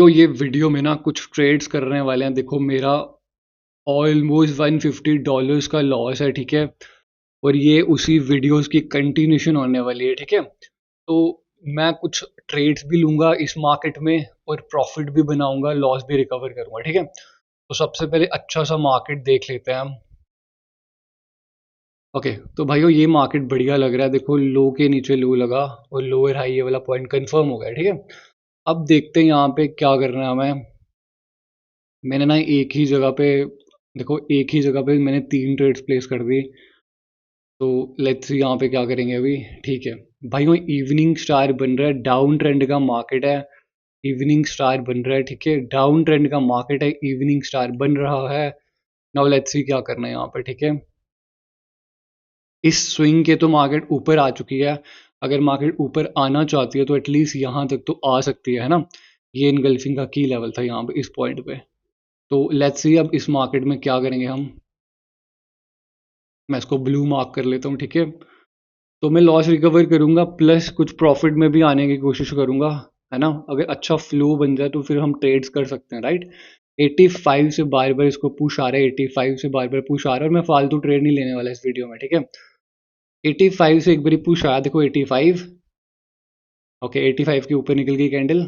ये वीडियो में ना कुछ ट्रेड्स करने वाले हैं। देखो मेरा ऑलमोस्ट $150 का लॉस है, ठीक है। और ये उसी वीडियोस की कंटिन्यूशन होने वाली है, ठीक है। तो मैं कुछ ट्रेड्स भी लूंगा इस मार्केट में और प्रॉफिट भी बनाऊंगा, लॉस भी रिकवर करूंगा, ठीक है। तो सबसे पहले अच्छा सा मार्केट देख लेते हैं हम। ओके, तो भाइयों ये मार्केट बढ़िया लग रहा है। देखो लो के नीचे लो लगा और लोअर हाई ये वाला पॉइंट कंफर्म हो गया, ठीक है। अब देखते हैं यहाँ पे क्या करना है हमें। मैंने ना एक ही जगह पे, देखो एक ही जगह पे मैंने 3 ट्रेड्स प्लेस कर दी। तो लेट्स सी यहाँ पे क्या करेंगे अभी। ठीक है भाइयों, इवनिंग स्टार बन रहा है, डाउन ट्रेंड का मार्केट है। इवनिंग स्टार बन रहा है, ठीक है। डाउन ट्रेंड का मार्केट है, इवनिंग स्टार बन रहा है। नाउ लेट्स सी क्या करना है यहाँ पे, ठीक है। इस स्विंग के तो मार्केट ऊपर आ चुकी है। अगर मार्केट ऊपर आना चाहती है तो एटलीस्ट यहाँ तक तो आ सकती है ना। ये इनगल्फिंग का की लेवल था यहाँ पे, इस पॉइंट पे। तो लेट्स सी अब इस मार्केट में क्या करेंगे हम। मैं इसको ब्लू मार्क कर लेता हूँ, ठीक है। तो मैं लॉस रिकवर करूंगा प्लस कुछ प्रॉफिट में भी आने की कोशिश करूंगा, है ना। अगर अच्छा फ्लो बन जाए तो फिर हम ट्रेड्स कर सकते हैं, राइट। 85 से बार बार इसको पुश आ रहा है, 85 से बार बार पुश आ रहा है और मैं फालतू ट्रेड नहीं लेने वाला इस वीडियो में, ठीक है। 85 से एक बारी पुश आया, देखो 85। ओके 85 के ऊपर निकल गई कैंडल।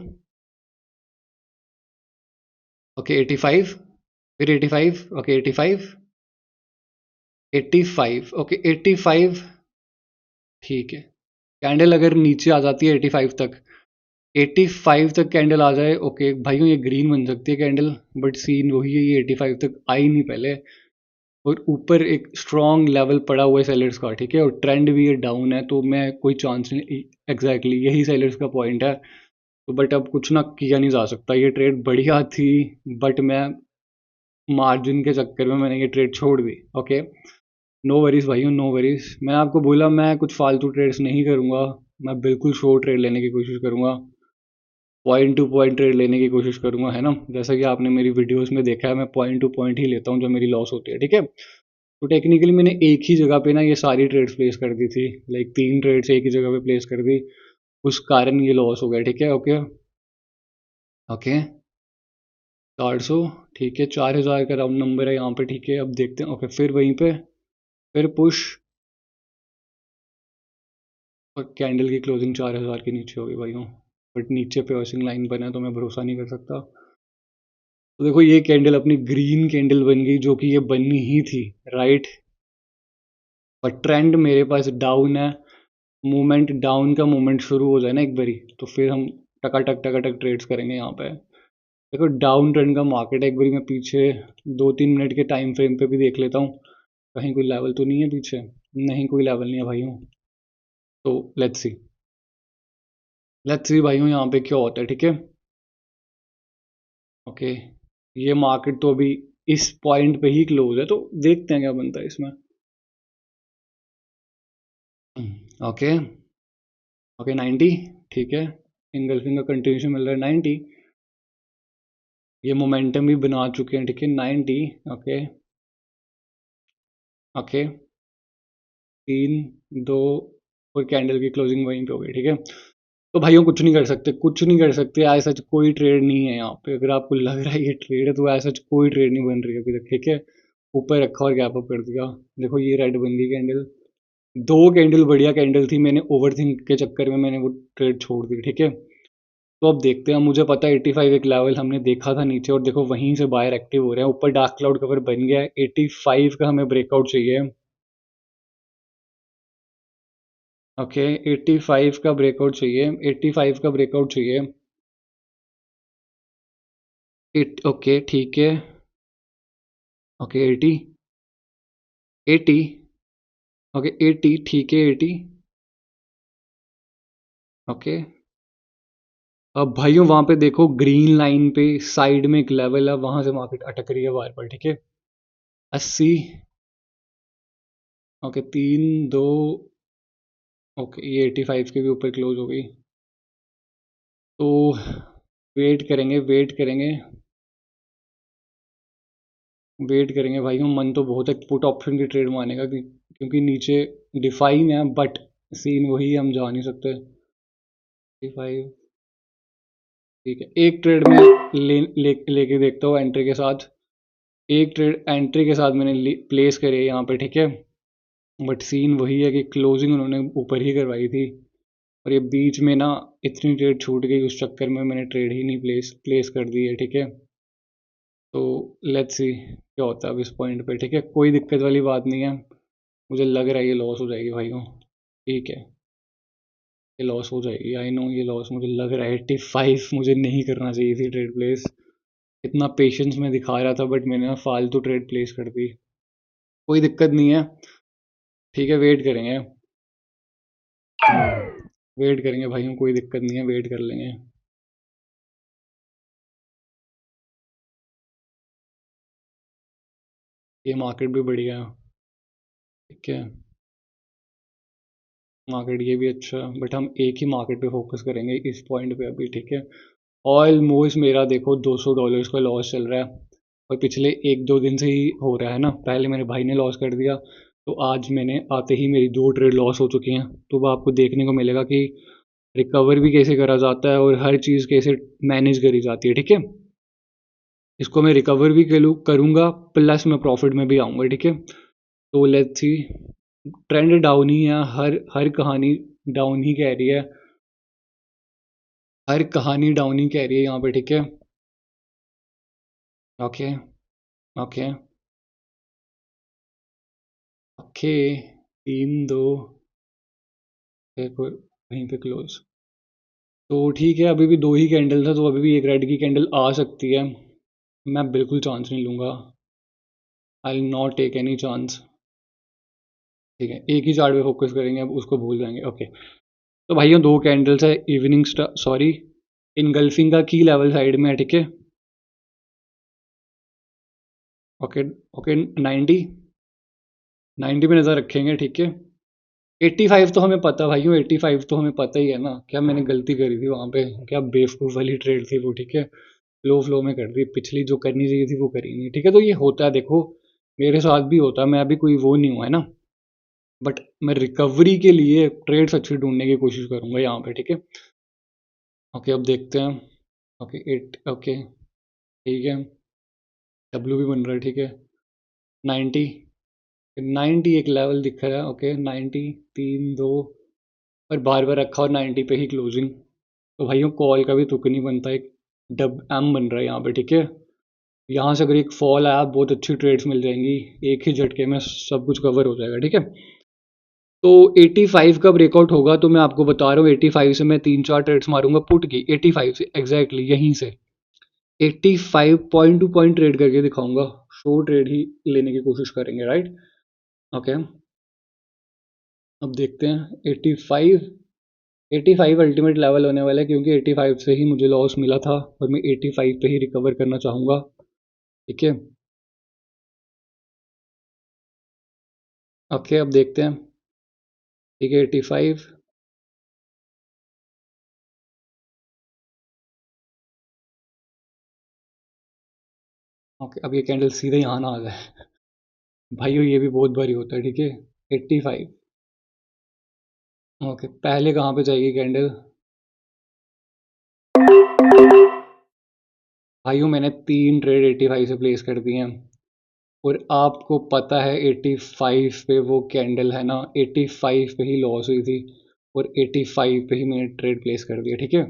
ओके 85, फिर 85, ओके 85, 85, ओके 85। ठीक है, कैंडल अगर नीचे आ जाती है 85 तक, 85 तक कैंडल आ जाए, ओके भाइयों ये ग्रीन बन सकती है कैंडल। बट सीन वही है, ये 85 तक आई नहीं पहले। और ऊपर एक स्ट्रॉन्ग लेवल पड़ा हुआ है सेलर्स का, ठीक है। और ट्रेंड भी ये डाउन है, तो मैं कोई चांस नहीं। एग्जैक्टली यही सेलर्स का पॉइंट है। तो बट अब कुछ ना किया नहीं जा सकता। ये ट्रेड बढ़िया थी बट मैं मार्जिन के चक्कर में मैंने ये ट्रेड छोड़ दी। ओके, नो वरीज भाइयों, नो वरीज। मैंने आपको बोला मैं कुछ फालतू ट्रेड्स नहीं करूँगा। मैं बिल्कुल शॉर्ट ट्रेड लेने की कोशिश करूँगा, पॉइंट टू पॉइंट ट्रेड लेने की कोशिश करूंगा, है ना। जैसा कि आपने मेरी वीडियोस में देखा है, मैं पॉइंट टू पॉइंट ही लेता हूँ जो मेरी लॉस होती है, ठीक है। तो टेक्निकली मैंने एक ही जगह पे ना ये सारी ट्रेड्स प्लेस कर दी थी। लाइक 3 ट्रेड्स एक ही जगह पे प्लेस कर दी, उस कारण ये लॉस हो गया, ठीक है। ओके ओके, 400, ठीक है। 4000 का राउंड नंबर है यहाँ पे, ठीक है। अब देखते हैं, ओके फिर वहीं पे फिर पुश, और कैंडल की क्लोजिंग 4000 के नीचे हो गई भाइयों। बट नीचे पे वॉचिंग लाइन बना है तो मैं भरोसा नहीं कर सकता। तो देखो ये कैंडल अपनी ग्रीन कैंडल बन गई, जो कि ये बननी ही थी, राइट। और ट्रेंड मेरे पास डाउन है। मूवमेंट डाउन का मूवमेंट शुरू हो जाए ना एक बारी, तो फिर हम टकाटक ट्रेड्स करेंगे यहाँ पे। देखो डाउन ट्रेंड का मार्केट है, एक बारी मैं पीछे 2-3 मिनट के टाइम फ्रेम पे भी देख लेता हूँ। कहीं कोई लेवल तो नहीं है पीछे, नहीं कोई लेवल नहीं है भाइयों। तो लेट्स सी भाइयों यहाँ पे क्या होता है, ठीक है। ओके, ये मार्केट तो अभी इस पॉइंट पे ही क्लोज है, तो देखते हैं क्या बनता है इसमें। ओके ओके 90, ठीक है। इंगल्फिंग का कंटिन्यूशन मिल रहा है 90। ये मोमेंटम भी बना चुके हैं, ठीक है। 90, ओके ओके, 3 2, और कैंडल की क्लोजिंग वहीं पे हो गई, ठीक है। तो भाइयों कुछ नहीं कर सकते, कुछ नहीं कर सकते। ऐसा सच कोई ट्रेड नहीं है यहाँ पे। अगर आपको लग रहा है ये ट्रेड है, तो ऐसा सच कोई ट्रेड नहीं बन रही है अभी तक, ठीक है। ऊपर रखा और गैप अप कर दिया। देखो ये रेड बन गई कैंडल। 2 कैंडल बढ़िया कैंडल थी, मैंने ओवर थिंक के चक्कर में मैंने वो ट्रेड छोड़ दी, ठीक है। तो अब देखते हैं। मुझे पता है 85 एक लेवल हमने देखा था नीचे, और देखो वहीं से बाहर एक्टिव हो रहे हैं। ऊपर डार्क क्लाउड कवर बन गया है, 85 का हमें ब्रेकआउट चाहिए। ओके 85 का ब्रेकआउट चाहिए, 85 का ब्रेकआउट चाहिए। एट, ओके ठीक है। ओके 80, 80, ओके 80, ठीक है 80। ओके, अब भाइयों वहां पे देखो ग्रीन लाइन पे साइड में एक लेवल है, वहां से मार्केट अटक रही है बार बार, ठीक है। 80, ओके 3 2, ओके ये 85 के भी ऊपर क्लोज हो गई। तो वेट करेंगे, वेट करेंगे, वेट करेंगे भाई। हम मन तो बहुत है पुट ऑप्शन की ट्रेड मारने का, क्योंकि नीचे डिफाइन है, बट सीन वही है, हम जा नहीं सकते। 85, ठीक है। एक ट्रेड में लेके देखता हूँ एंट्री के साथ। एक ट्रेड एंट्री के साथ मैंने प्लेस करे यहाँ पे, ठीक है। बट सीन वही है कि क्लोजिंग उन्होंने ऊपर ही करवाई थी, और ये बीच में ना इतनी ट्रेड छूट गई, उस चक्कर में मैंने ट्रेड ही नहीं प्लेस कर दी है, ठीक है। तो लेट्स सी क्या होता है अब इस पॉइंट पे, ठीक है। कोई दिक्कत वाली बात नहीं है, मुझे लग रहा है ये लॉस हो जाएगी भाई को, ठीक है। ये लॉस हो जाएगी, आई नो ये लॉस मुझे लग रहा है। 85 मुझे नहीं करना चाहिए थी ट्रेड प्लेस। इतना पेशेंस मैं दिखा रहा था, बट मैंने ना फालतू ट्रेड प्लेस कर दी। कोई दिक्कत नहीं है, ठीक है। वेट करेंगे, वेट करेंगे भाई, कोई दिक्कत नहीं है, वेट कर लेंगे। ये मार्केट भी बढ़िया है, ठीक है। मार्केट ये भी अच्छा, बट हम एक ही मार्केट पे फोकस करेंगे इस पॉइंट पे अभी, ठीक है। ऑलमोस्ट मेरा देखो $200 का लॉस चल रहा है, और पिछले एक दो दिन से ही हो रहा है ना। पहले मेरे भाई ने लॉस कर दिया, तो आज मैंने आते ही मेरी 2 ट्रेड लॉस हो चुकी हैं। तो वो आपको देखने को मिलेगा कि रिकवर भी कैसे करा जाता है और हर चीज़ कैसे मैनेज करी जाती है, ठीक है। इसको मैं रिकवर भी करूँगा, प्लस मैं प्रॉफिट में भी आऊँगा, ठीक है। तो लेट्स सी, ट्रेंड डाउन ही है, हर हर कहानी डाउन ही कह रही है, हर कहानी डाउन ही कह रही है यहाँ पे, ठीक है। Okay, okay, okay. 3-2, एक और वहीं पे क्लोज। तो ठीक है, अभी भी दो ही कैंडल था, तो अभी भी एक रेड की कैंडल आ सकती है। मैं बिल्कुल चांस नहीं लूँगा, I will not take any chance, ठीक है। एक ही चार्ट पे फोकस करेंगे, अब उसको भूल जाएंगे, ओके। तो भाइयों दो कैंडल्स है, इवनिंग सॉरी इनगल्फिंग का की लेवल साइड में है, ठीक है। Okay, okay. 90 पे नज़र रखेंगे, ठीक है। 85 तो हमें पता भाइयों, 85 तो हमें पता ही है ना, क्या मैंने गलती करी थी वहाँ पे, क्या बेवकूफ़ वाली ट्रेड थी वो, ठीक है। फ्लो में कर दी, पिछली जो करनी चाहिए थी वो करी नहीं, ठीक है। तो ये होता है, देखो मेरे साथ भी होता है, मैं अभी कोई वो नहीं हुआ है ना। बट मैं रिकवरी के लिए ट्रेड्स अच्छी ढूंढने की कोशिश करूंगा यहाँ पे, ठीक है। ओके, अब देखते हैं। ओके, 8, ओके, ठीक है। डब्ल्यू भी बन रहा है, ठीक है। 90, 90 एक लेवल दिख रहा है, ओके। 90, 3-2, और बार बार रखा और 90 पे ही क्लोजिंग। तो भाइयों कॉल का भी तुक नहीं बनता, एक डब एम बन रहा है यहाँ पे, ठीक है। यहाँ से अगर एक फॉल आया, बहुत अच्छी ट्रेड्स मिल जाएंगी, एक ही झटके में सब कुछ कवर हो जाएगा, ठीक है। तो 85 का ब्रेकआउट होगा, तो मैं आपको बता रहा हूँ 85 से मैं 3-4 ट्रेड्स मारूंगा पुट की, 85 से एग्जैक्टली यहीं से 85 पॉइंट टू पॉइंट ट्रेड करके दिखाऊंगा। शो ट्रेड ही लेने की कोशिश करेंगे, राइट। ओके, अब देखते हैं 85, 85 अल्टीमेट लेवल होने वाला है, क्योंकि 85 से ही मुझे लॉस मिला था, और मैं 85 पे ही रिकवर करना चाहूँगा, ठीक है। ओके, अब देखते हैं, ठीक है। 85, ओके। अब ये कैंडल सीधे यहाँ ना आ जाए भाइयों, ये भी बहुत भारी होता है, ठीक है। 85, ओके। पहले कहाँ पे जाएगी कैंडल भाइयों, मैंने 3 ट्रेड 85 से प्लेस कर दिए हैं, और आपको पता है 85 पे वो कैंडल है ना, 85 पे ही लॉस हुई थी, और 85 पे ही मैंने ट्रेड प्लेस कर दिया, ठीक है।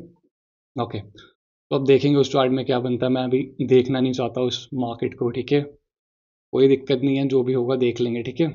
ओके, तो अब देखेंगे उस चार्ट में क्या बनता है, मैं अभी देखना नहीं चाहता उस मार्केट को, ठीक है। कोई दिक्कत नहीं है, जो भी होगा देख लेंगे, ठीक है।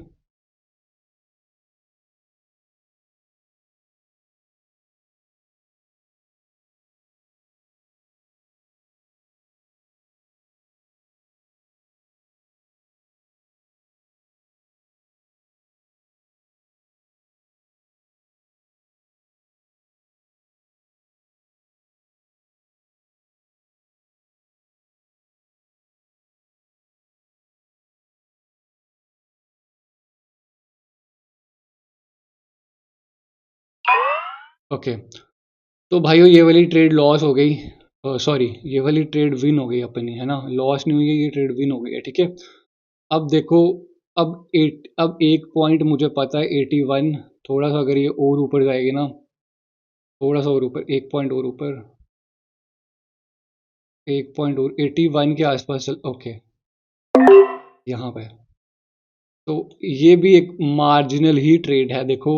ओके, तो भाइयों ये वाली ट्रेड लॉस हो गई, सॉरी ये वाली ट्रेड विन हो गई अपनी, है ना। लॉस नहीं हुई है, ये ट्रेड विन हो गई है, ठीक है। अब देखो, अब एक पॉइंट मुझे पता है 81, थोड़ा सा अगर ये और ऊपर जाएगी ना, थोड़ा सा और ऊपर, एक पॉइंट और ऊपर, 1 पॉइंट और 81 के आसपास चल, ओके यहाँ पे। तो ये भी एक मार्जिनल ही ट्रेड है, देखो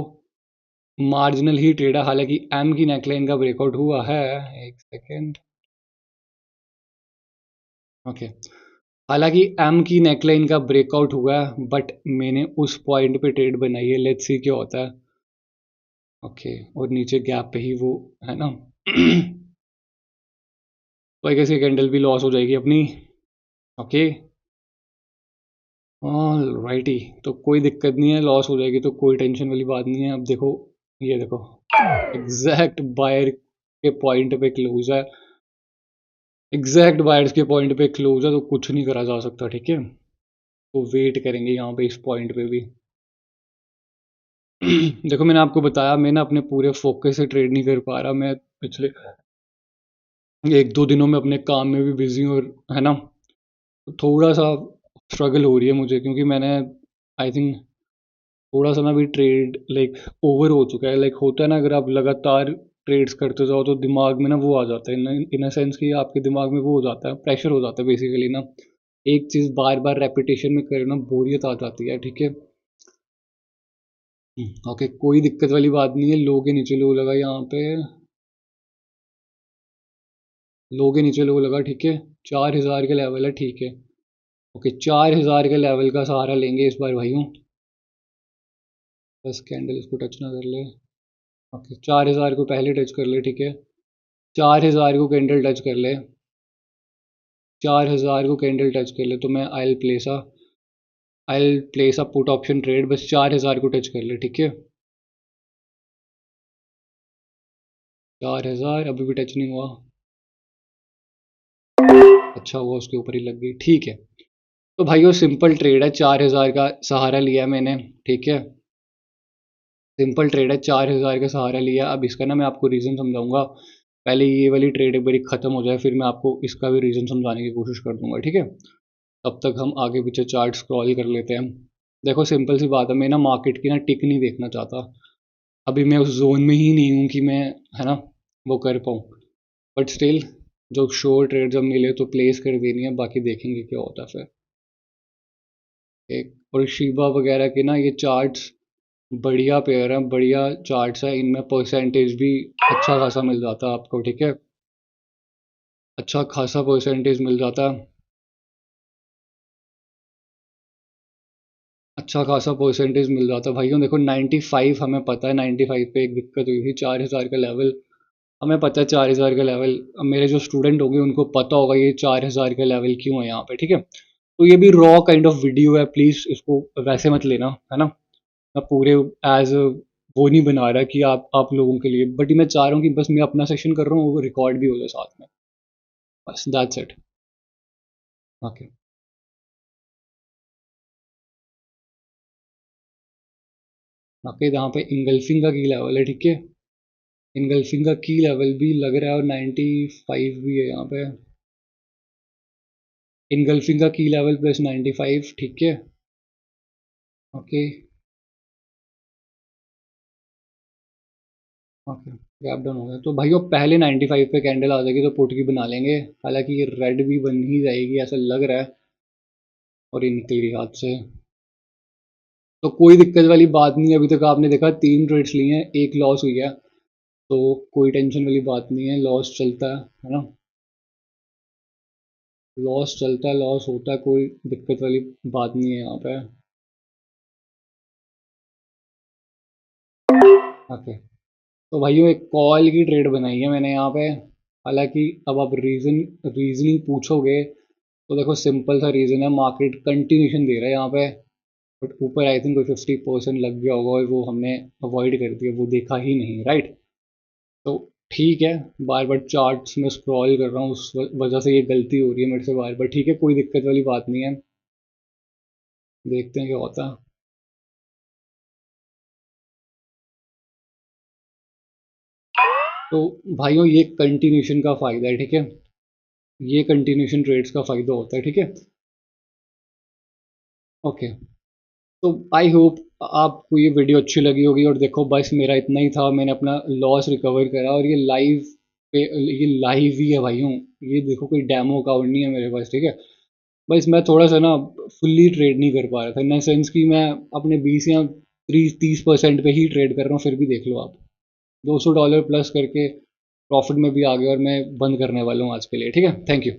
मार्जिनल ही ट्रेड है। हालांकि एम की नेकलाइन का ब्रेकआउट हुआ है, एक सेकेंड, ओके। हालांकि एम की नेकलाइन का ब्रेकआउट हुआ है, बट मैंने उस पॉइंट पे ट्रेड बनाई है, लेट्स सी क्या होता है। ओके, और नीचे गैप पे ही वो है ना। तो आई गेस ये कैंडल भी लॉस हो जाएगी अपनी। ओके, ऑल राइटी, तो कोई दिक्कत नहीं है, लॉस हो जाएगी तो कोई टेंशन वाली बात नहीं है। अब देखो, ये देखो एग्जैक्ट बायर के पॉइंट पे क्लोज है, एग्जैक्ट बायर्स के पॉइंट पे क्लोज है, तो कुछ नहीं करा जा सकता, ठीक है। तो वेट करेंगे यहाँ पे इस पॉइंट पे भी। देखो मैंने आपको बताया, मैं ना अपने पूरे फोकस से ट्रेड नहीं कर पा रहा, मैं पिछले 1-2 दिनों में अपने काम में भी बिजी हूँ, और है ना, तो थोड़ा सा स्ट्रगल हो रही है मुझे, क्योंकि मैंने आई थिंक थोड़ा सा ना भी ट्रेड लाइक ओवर हो चुका है। लाइक होता है ना, अगर आप लगातार ट्रेड्स करते जाओ तो दिमाग में ना वो आ जाता है, इन अ सेंस कि आपके दिमाग में वो हो जाता है, प्रेशर हो जाता है बेसिकली ना, एक चीज़ बार बार रेपिटेशन में करना बोरियत आ जाती है, ठीक है। ओके, कोई दिक्कत वाली बात नहीं है, लो के नीचे लो लगा यहाँ पे, लो के नीचे लो लगा, ठीक है। 4000 का लेवल है, ठीक है। ओके, 4000 के लेवल का सहारा लेंगे इस बार भाइयों, बस कैंडल इसको टच ना कर ले। ओके, 4000 को पहले टच कर ले, ठीक है। 4000 को कैंडल टच कर ले, 4000 को कैंडल टच कर ले, तो मैं I place a put option trade, बस 4000 को टच कर ले, ठीक है। 4000 अभी भी टच नहीं हुआ, अच्छा हुआ उसके ऊपर ही लग गई, ठीक है। तो भाइयों सिंपल ट्रेड है, 4000 का सहारा लिया है मैंने, ठीक है। सिंपल ट्रेड है, 4000 का सहारा लिया। अब इसका ना मैं आपको रीज़न समझाऊंगा, पहले ये वाली ट्रेड एक बारी ख़त्म हो जाए, फिर मैं आपको इसका भी रीज़न समझाने की कोशिश कर दूंगा, ठीक है। तब तक हम आगे पीछे चार्ट स्क्रॉल कर लेते हैं। देखो सिंपल सी बात है, मैं ना मार्केट की ना टिक नहीं देखना चाहता, अभी मैं उस जोन में ही नहीं हूँ कि मैं, है ना, वो कर पाऊँ। बट स्टिल जो शोर ट्रेड जब मिले तो प्लेस कर देनी है, बाकी देखेंगे क्या होता है फिर। एक और शिबा वगैरह के ना ये चार्ट्स बढ़िया पेयर हैं, बढ़िया चार्ट्स हैं, इनमें परसेंटेज भी अच्छा खासा मिल जाता है आपको, ठीक है। अच्छा खासा परसेंटेज मिल जाता है, अच्छा खासा परसेंटेज मिल जाता है भाइयों। देखो 95, हमें पता है 95 पे एक दिक्कत हुई थी, 4000 का लेवल हमें पता है, 4000 का लेवल, अब मेरे जो स्टूडेंट होंगे उनको पता होगा ये 4000 का लेवल क्यों है यहाँ पे, ठीक है। तो ये भी रॉ काइंड ऑफ वीडियो है, प्लीज़ इसको वैसे मत लेना, है ना। मैं पूरे एज वो नहीं बना रहा कि आप लोगों के लिए, बट मैं चाह रहा हूँ कि बस मैं अपना सेशन कर रहा हूँ, वो रिकॉर्ड भी हो जाए साथ में, बस दैट्स इट। ओके, ओके, यहाँ पे इंगल्फिंग का की लेवल है, ठीक है। इनगल्फिंग का की लेवल भी लग रहा है, और 95 भी है यहाँ पे। इनगल्फिंग का की लेवल प्लस 95, ठीक है। ओके, ओके, गैप डाउन हो गया तो भाइयों पहले 95 पे कैंडल आ जाएगी तो पुट की बना लेंगे, हालांकि ये रेड भी बन ही जाएगी ऐसा लग रहा है, और ये निकल गई हाथ से। तो कोई दिक्कत वाली बात नहीं है, अभी तक आपने देखा 3 ट्रेड्स लिए हैं, एक लॉस हुई है, तो कोई टेंशन वाली बात नहीं है, लॉस चलता है ना, लॉस चलता है, लॉस होता है, कोई दिक्कत वाली बात नहीं है यहाँ पे। ओके, तो भाइयों एक कॉल की ट्रेड बनाई है मैंने यहाँ पे, हालांकि अब आप रीजनिंग पूछोगे तो देखो सिंपल सा रीज़न है, मार्केट कंटिन्यूशन दे रहा है यहाँ पे, बट ऊपर आई थिंक कोई 50% लग गया होगा, और वो हमने अवॉइड कर दिया, वो देखा ही नहीं, राइट। तो ठीक है, बार बार चार्ट्स में स्क्रॉल कर रहा हूँ, उस वजह से ये गलती हो रही है मेरे से बार बार, ठीक है, कोई दिक्कत वाली बात नहीं है, देखते हैं क्या होता है। तो भाइयों ये कंटिन्यूशन का फ़ायदा है, ठीक है, ये कंटिन्यूशन ट्रेड्स का फ़ायदा होता है, ठीक है। ओके, तो आई होप आपको ये वीडियो अच्छी लगी होगी, और देखो बस मेरा इतना ही था, मैंने अपना लॉस रिकवर करा, और ये लाइव ये लाइव ही है भाइयों, ये देखो कोई डेमो अकाउंट नहीं है मेरे पास, ठीक है। बस मैं थोड़ा सा ना फुल्ली ट्रेड नहीं कर पा रहा था, इन सेंस कि मैं अपने 20 या 30% पे ही ट्रेड कर रहा हूँ, फिर भी देख लो आप $200 प्लस करके प्रॉफिट में भी आ गया, और मैं बंद करने वाला हूँ आज के लिए, ठीक है। Thank you.